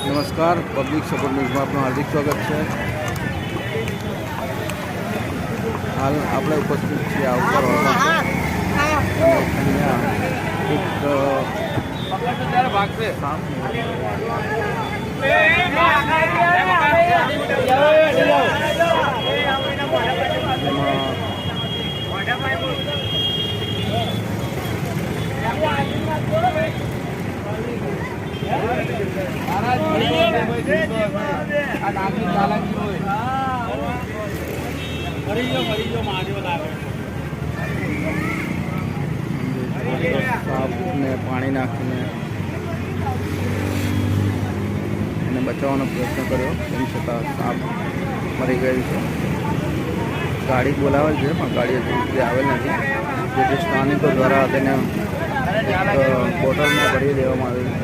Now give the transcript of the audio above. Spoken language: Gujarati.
નમસ્કાર, પબ્લિક સપોર્ટ ન્યૂઝમાં આપનું હાર્દિક સ્વાગત છે. હાલ આપણે ઉપસ્થિત છીએ આવકાર હોલમાં. સાપને પાણી નાખીને એને બચાવવાનો પ્રયત્ન કર્યો, તેમ છતાં સાપ મરી ગયું છે. ગાડી બોલાવેલ છે પણ ગાડી હજુ સુધી આવેલ નથી, જેથી સ્થાનિકો દ્વારા તેને બોટલમાં ભરી દેવામાં આવેલ છે.